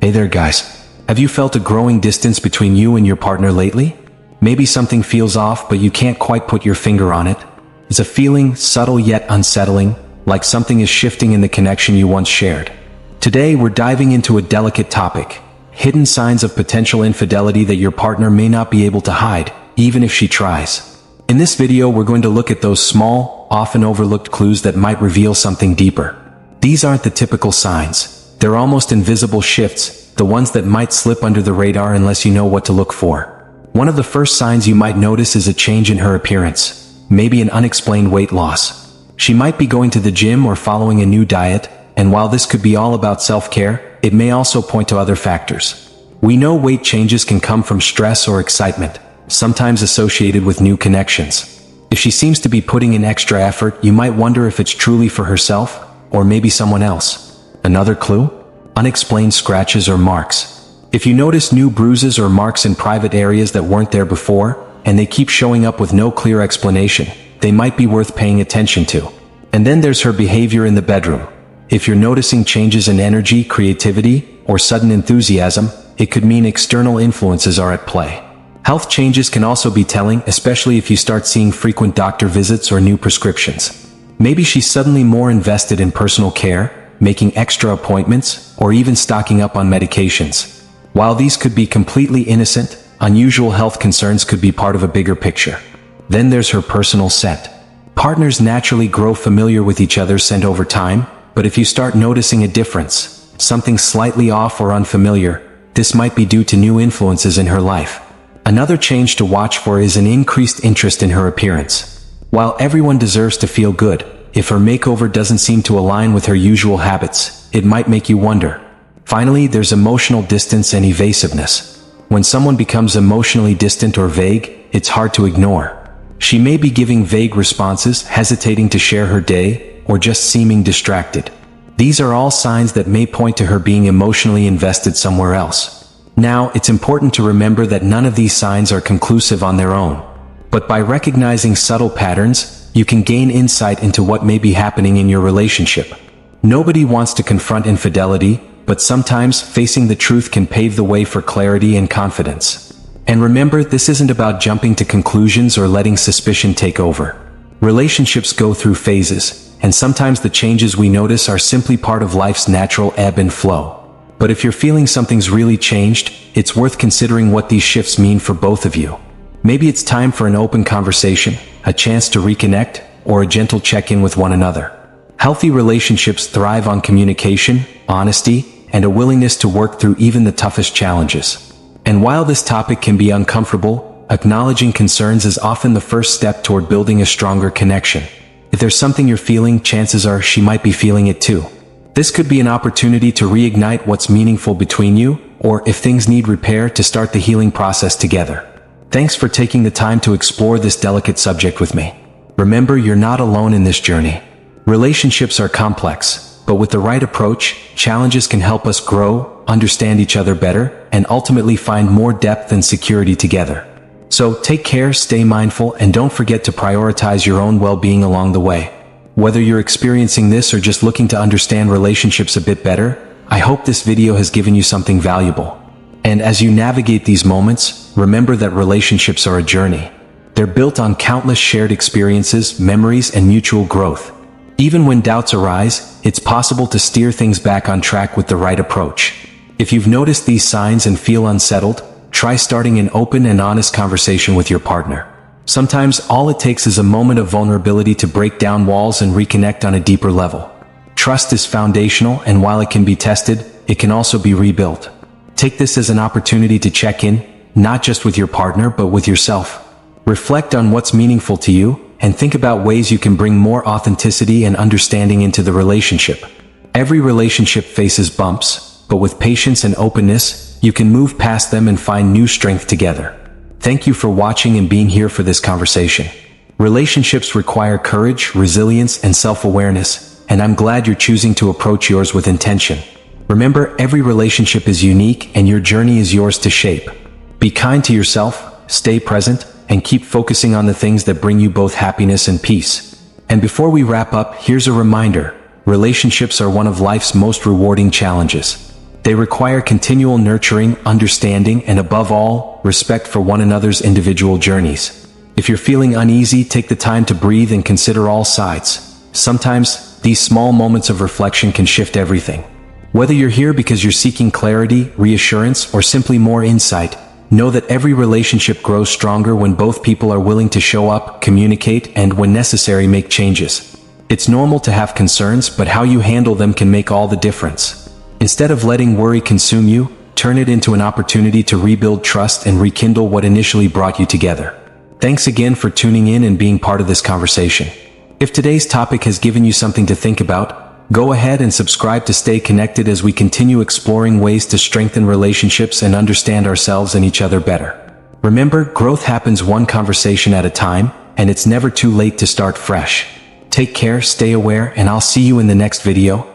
Hey there guys. Have you felt a growing distance between you and your partner lately? Maybe something feels off but you can't quite put your finger on it. It's a feeling subtle yet unsettling, like something is shifting in the connection you once shared. Today we're diving into a delicate topic, hidden signs of potential infidelity that your partner may not be able to hide, even if she tries. In this video we're going to look at those small, often overlooked clues that might reveal something deeper. These aren't the typical signs. They're almost invisible shifts, the ones that might slip under the radar unless you know what to look for. One of the first signs you might notice is a change in her appearance, maybe an unexplained weight loss. She might be going to the gym or following a new diet, and while this could be all about self-care, it may also point to other factors. We know weight changes can come from stress or excitement, sometimes associated with new connections. If she seems to be putting in extra effort, you might wonder if it's truly for herself, or maybe someone else. Another clue? Unexplained scratches or marks. If you notice new bruises or marks in private areas that weren't there before, and they keep showing up with no clear explanation, they might be worth paying attention to. And then there's her behavior in the bedroom. If you're noticing changes in energy, creativity, or sudden enthusiasm, it could mean external influences are at play. Health changes can also be telling, especially if you start seeing frequent doctor visits or new prescriptions. Maybe she's suddenly more invested in personal care, making extra appointments, or even stocking up on medications. While these could be completely innocent, unusual health concerns could be part of a bigger picture. Then there's her personal scent. Partners naturally grow familiar with each other's scent over time, but if you start noticing a difference, something slightly off or unfamiliar, this might be due to new influences in her life. Another change to watch for is an increased interest in her appearance. While everyone deserves to feel good, if her makeover doesn't seem to align with her usual habits, it might make you wonder. Finally, there's emotional distance and evasiveness. When someone becomes emotionally distant or vague, it's hard to ignore. She may be giving vague responses, hesitating to share her day, or just seeming distracted. These are all signs that may point to her being emotionally invested somewhere else. Now, it's important to remember that none of these signs are conclusive on their own. But by recognizing subtle patterns, you can gain insight into what may be happening in your relationship. Nobody wants to confront infidelity, but sometimes facing the truth can pave the way for clarity and confidence. And remember, this isn't about jumping to conclusions or letting suspicion take over. Relationships go through phases, and sometimes the changes we notice are simply part of life's natural ebb and flow. But if you're feeling something's really changed, it's worth considering what these shifts mean for both of you. Maybe it's time for an open conversation, a chance to reconnect, or a gentle check-in with one another. Healthy relationships thrive on communication, honesty, and a willingness to work through even the toughest challenges. And while this topic can be uncomfortable, acknowledging concerns is often the first step toward building a stronger connection. If there's something you're feeling, chances are she might be feeling it too. This could be an opportunity to reignite what's meaningful between you, or if things need repair, to start the healing process together. Thanks for taking the time to explore this delicate subject with me. Remember, you're not alone in this journey. Relationships are complex, but with the right approach, challenges can help us grow, understand each other better, and ultimately find more depth and security together. So take care, stay mindful, and don't forget to prioritize your own well-being along the way. Whether you're experiencing this or just looking to understand relationships a bit better, I hope this video has given you something valuable. And as you navigate these moments, remember that relationships are a journey. They're built on countless shared experiences, memories, and mutual growth. Even when doubts arise, it's possible to steer things back on track with the right approach. If you've noticed these signs and feel unsettled, try starting an open and honest conversation with your partner. Sometimes all it takes is a moment of vulnerability to break down walls and reconnect on a deeper level. Trust is foundational, and while it can be tested, it can also be rebuilt. Take this as an opportunity to check in, not just with your partner, but with yourself. Reflect on what's meaningful to you, and think about ways you can bring more authenticity and understanding into the relationship. Every relationship faces bumps, but with patience and openness, you can move past them and find new strength together. Thank you for watching and being here for this conversation. Relationships require courage, resilience, and self-awareness, and I'm glad you're choosing to approach yours with intention. Remember, every relationship is unique and your journey is yours to shape. Be kind to yourself, stay present, and keep focusing on the things that bring you both happiness and peace. And before we wrap up, here's a reminder. Relationships are one of life's most rewarding challenges. They require continual nurturing, understanding, and above all, respect for one another's individual journeys. If you're feeling uneasy, take the time to breathe and consider all sides. Sometimes, these small moments of reflection can shift everything. Whether you're here because you're seeking clarity, reassurance, or simply more insight, know that every relationship grows stronger when both people are willing to show up, communicate, and when necessary, make changes. It's normal to have concerns, but how you handle them can make all the difference. Instead of letting worry consume you, turn it into an opportunity to rebuild trust and rekindle what initially brought you together. Thanks again for tuning in and being part of this conversation. If today's topic has given you something to think about, go ahead and subscribe to stay connected as we continue exploring ways to strengthen relationships and understand ourselves and each other better. Remember, growth happens one conversation at a time, and it's never too late to start fresh. Take care, stay aware, and I'll see you in the next video.